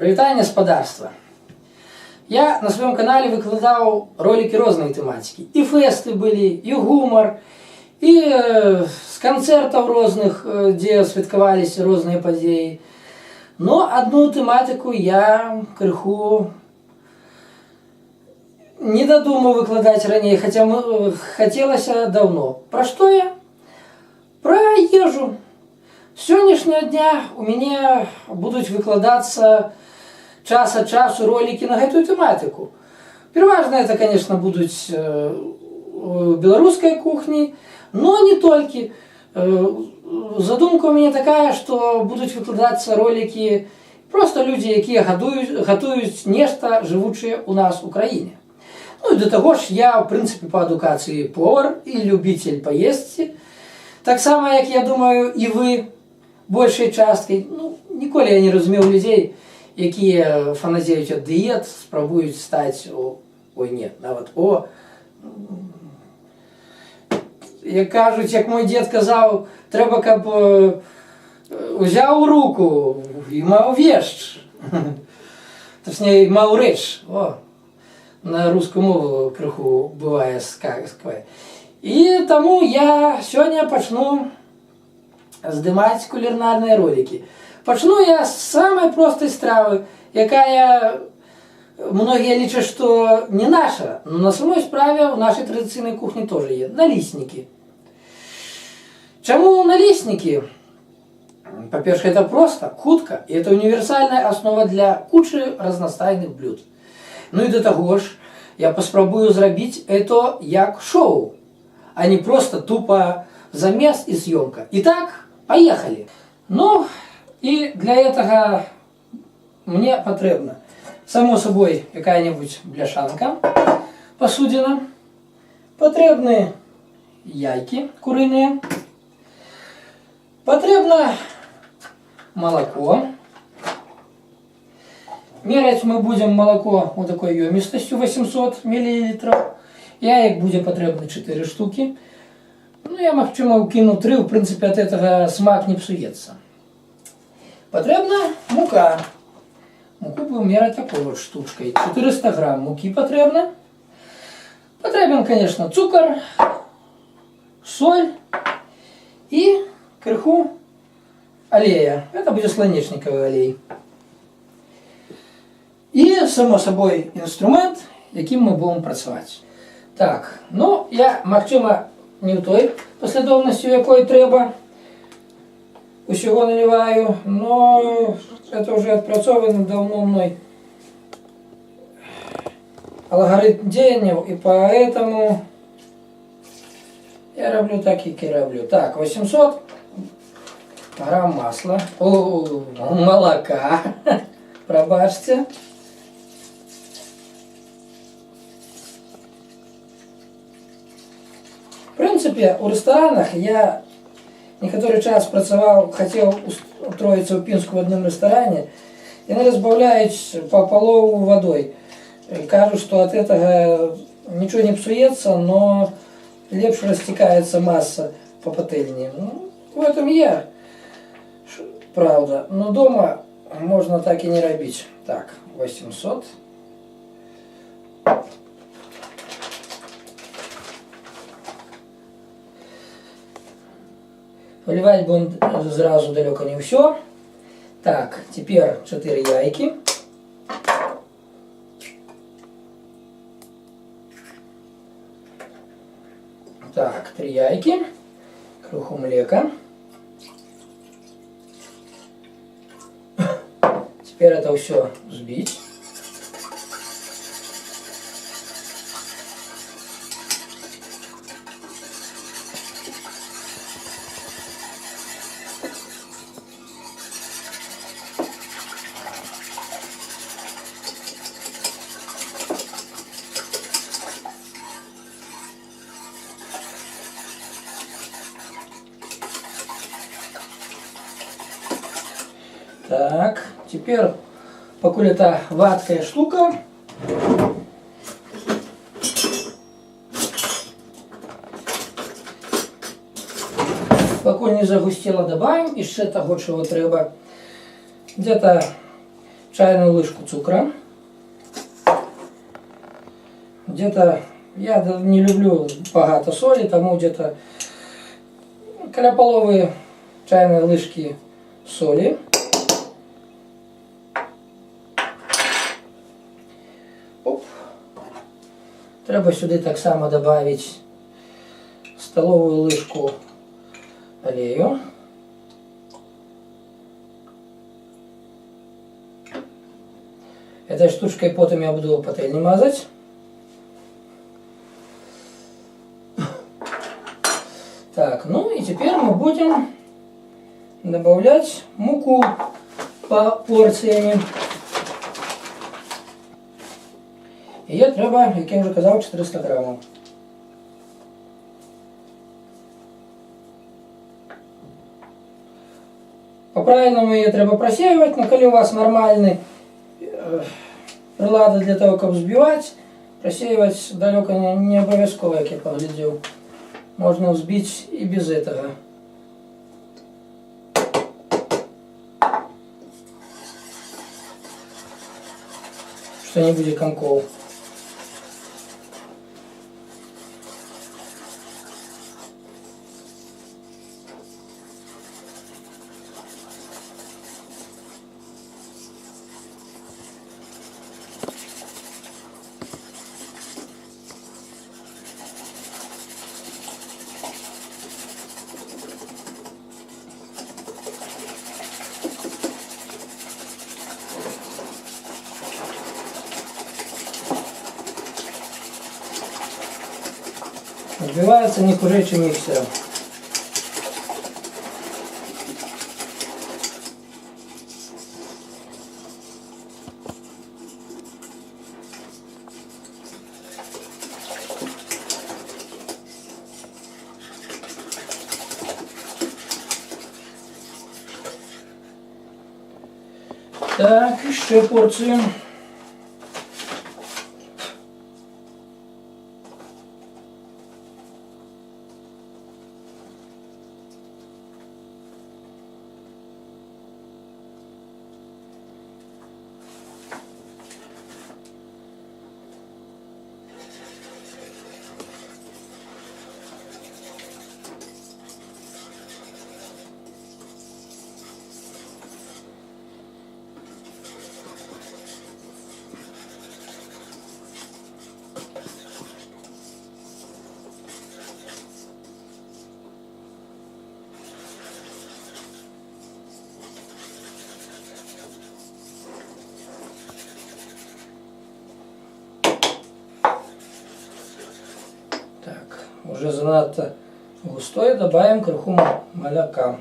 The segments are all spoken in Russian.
Привітання спадарства! Я на своем канале выкладывал ролики разной тематики. И фесты были, и гумор, и с концертов разных, где святкавались разные подеи. Но одну тематику я крыху не додумал выкладать ранее, хотя хотелось давно. Про что я? Про ежу. С сегодняшнего дня у меня будут выкладаться час от часу ролики на эту тематику. Переважно это, конечно, будут белорусской кухни, но не только. Задумка у меня такая, что будут выкладаться ролики просто люди, які готують нечто, живуче у нас в Україні. Ну і до того ж, я, в принципі, по адукації повар і любитель поїсти. Так само, як я думаю, і ви, більшою часткою. Ну, ніколи я не розумів людей, які фаназіють від дієт, спробують стати, ой, ні, навіть, як кажуть, як мій дід казав, треба, щоб взяв у руку і мав вещь. Точніше, мав річ. На русскую мову криху бывает сказка. И тому я сегодня почну снимать кулинарные ролики. Почну я с самой простой стравы, якая многие лічать, что не наша, но на самой справе в нашей традиционной кухне тоже есть. Налисники. Чему налисники? По-перше, это просто, хутко, и это универсальная основа для кучи разностайных блюд. Ну і до того ж, я поспробую зробити це як шоу, а не просто тупо замес і зйомка. Итак, поехали. Ну, и для этого мне потребно, само собой, какая-нибудь бляшанка, посудина, потребны яйки куриные, потребно молоко. Мерять мы будем молоко вот такой емкостью 800 мл. Яек будет потребно 4 штуки. Ну, я максимум кину 3, в принципе, от этого смак не псуется. Потребна мука. Муку будем мерять такой вот штучкой. 400 грамм муки потребно. Потребен, конечно, цукор, соль и крыху олея. Это будет слонечниковый олей. І, само собой, інструмент, яким ми будемо працювати. Так, ну, я, максимум, не в той послідовності, якої треба. Усього наливаю, но це вже відпрацьовано давно мною алгоритм діяння, і поэтому я роблю так, як і роблю. Так, 800 грамм масла, молока, пробачте. В принципе, у ресторанах я некоторый час працевал, хотел устроиться в Пинску в одном ресторане, и они разбавляют по полову водой. Кажут, что от этого ничего не псуется, но лепше растекается масса по пательне. Ну, в этом я, правда. Но дома можно так и не робить. Так, 800. Поливать будем сразу далеко не все. Так, теперь 4 яйки. Так, 3 яйки. Круху млека. Теперь это все взбить. Так, теперь, пока это ваткая штука, пока не загустела, добавим еще того, чего треба. Где-то чайную ложку цукра. Где-то, я не люблю багато солі, тому где-то біля половини чайної ложки солі. Оп. Треба сюди так само добавити столовую ложку олею. Этой штучкой потом я буду пательню мазать. Так, ну и теперь мы будем добавлять муку по порциями. Її треба, як я вже казав, 400 грамів. По-правильному її треба просеивать, но коли у вас нормальний прилада для того, як взбивати, просеивать далеко не обов'язково, як я поглядів. Можно взбить и без этого. Что не будет комков. Взбивается не хуже, чем миксером. Так, еще порцию. Так, уже занадто густое, добавим краху молока.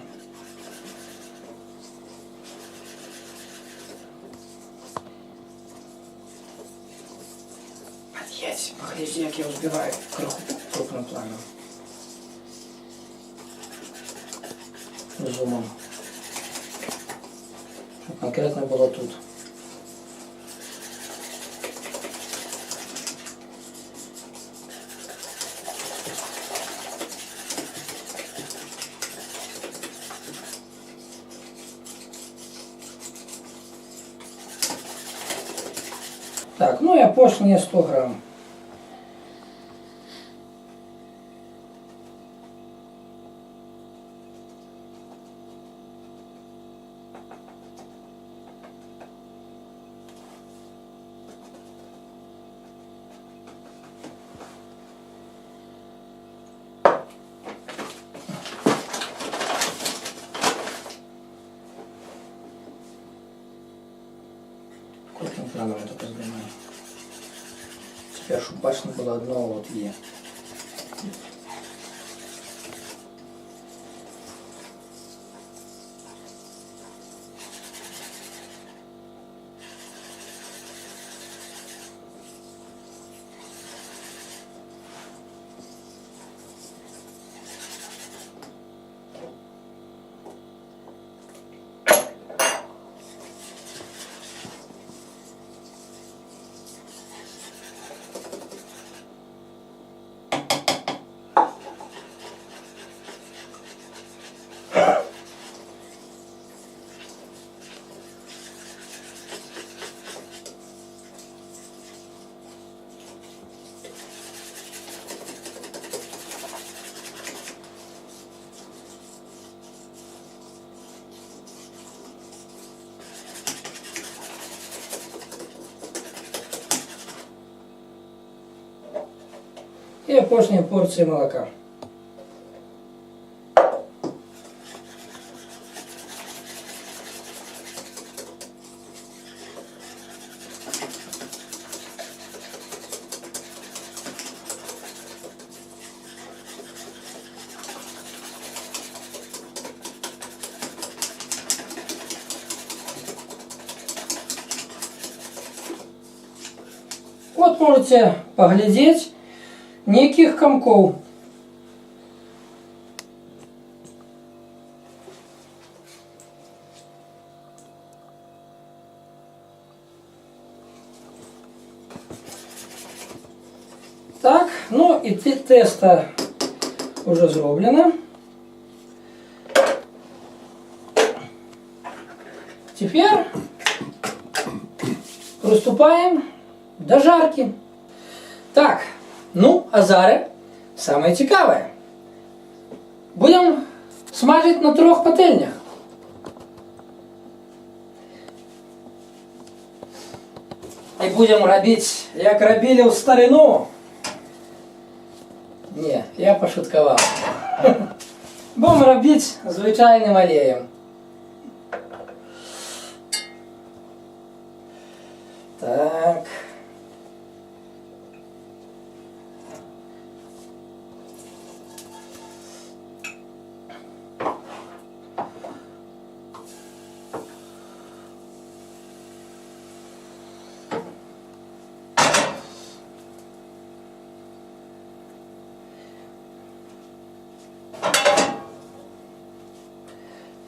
Подъедь, погляди, як я взбиваю краху крупным планом. Зумом. Щоб конкретно було тут. Так, ну и опошнее 100 грамм. Крупным планом это поднимаю. Теперь, чтобы башня была одного вот Е. І опошня порція молока. От можете поглядеть, ніяких комков. Так, ну і тесто вже зроблено. Тепер приступаємо до жарки. Так, ну, а зараз саме цікаве. Будемо смажити на 3 пательнях. І будемо робити, як робили в старину. Ні, я пошуткував. Будемо робити звичайним олієм. Так.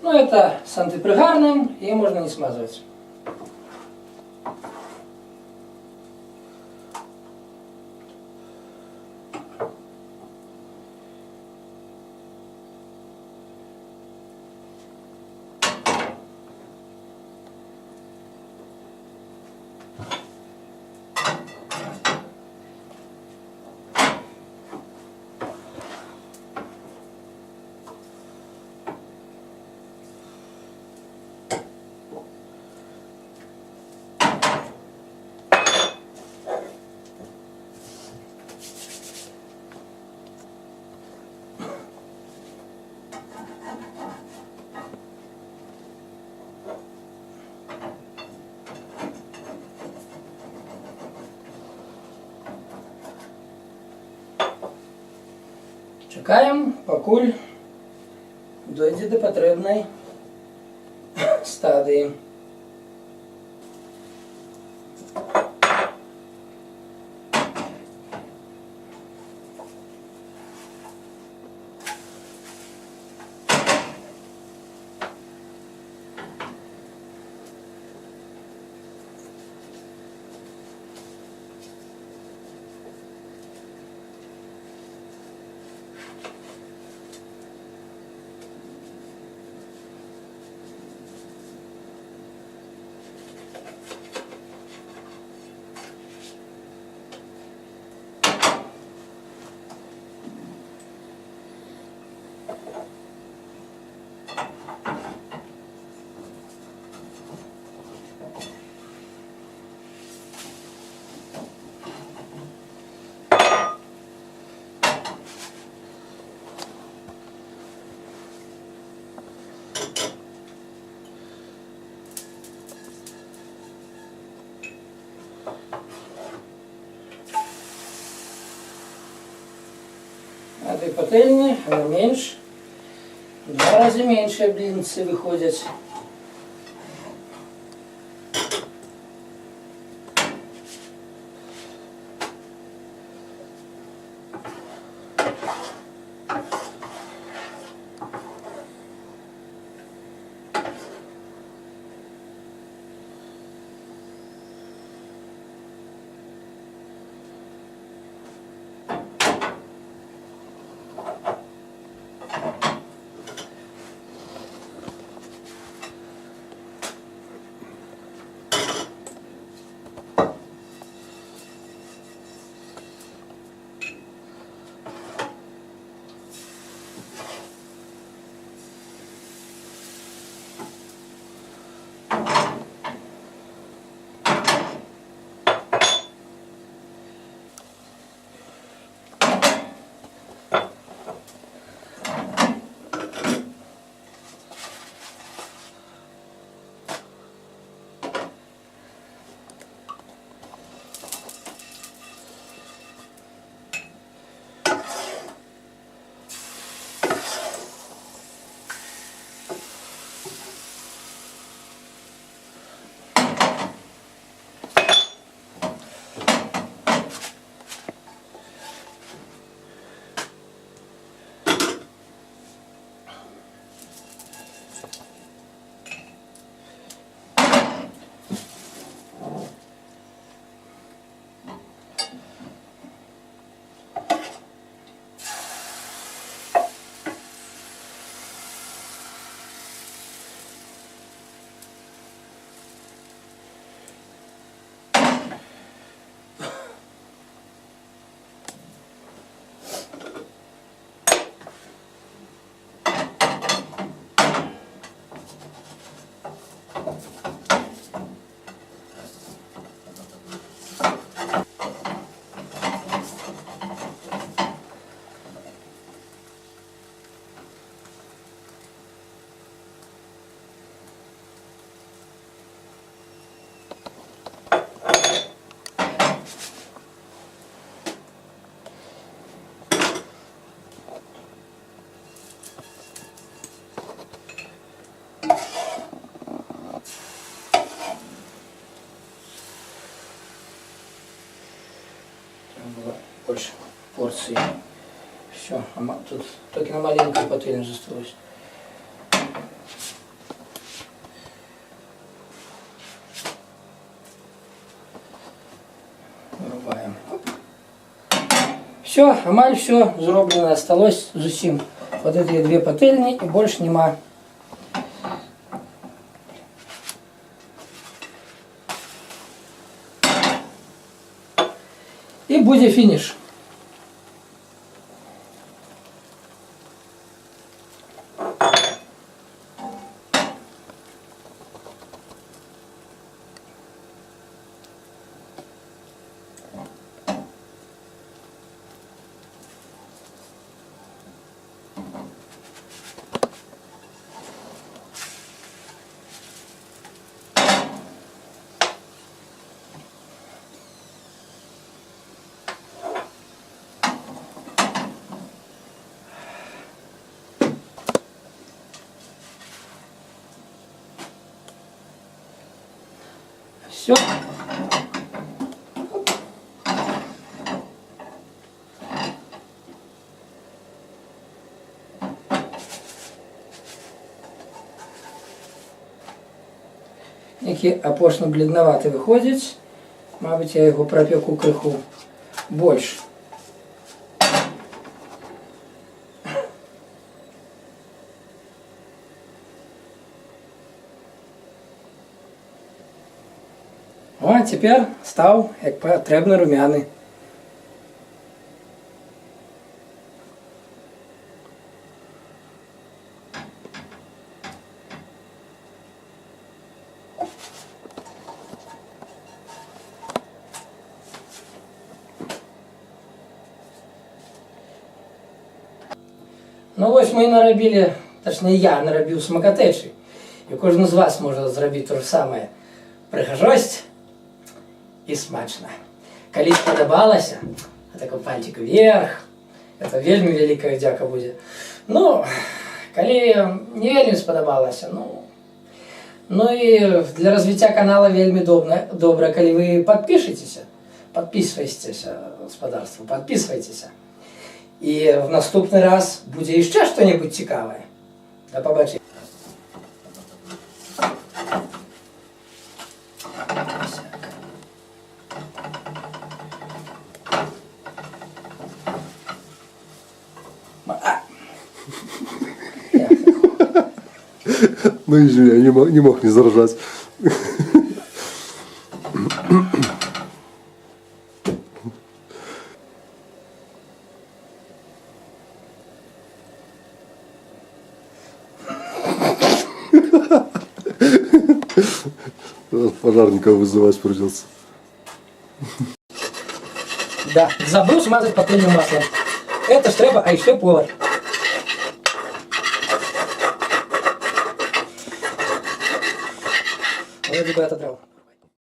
Ну, это с антипригарным, и можно не смазывать. Чекаємо, покуль дойде до потрібної стадії. На этой пательне она меньше, в 2 раза меньше блинцы выходят. было больше порции. Все, тут только на маленькой пательне осталось. Вырубаем. Все, амаль все зроблено, осталось зусім. Вот эти две пательни и больше нема. И будет финиш. Все. Некий апошно бледноватый выходит. Мабуть, я его пропеку крыху больше. А тепер став, як потрібно, румяний. Ну ось ми наробили, точніше я наробив смакотечі. І кожен з вас може зробити те ж саме. Прихожость і смачно. Коли сподобалося, так пальчик вверх, це вельми велика дяка буде. Ну, коли не вельми сподобалося, ну і для розвиття каналу вельми добре, коли ви підписуєтеся, господарство, підписуєтеся. І в наступний раз буде ще щось цікаве. До побачення. Ну извини, я не мог не заржать. Пожарника вызывать придется. Да, забыл смазать пательню маслом. Это ж треба, а еще повар. Вроде бы отодрал.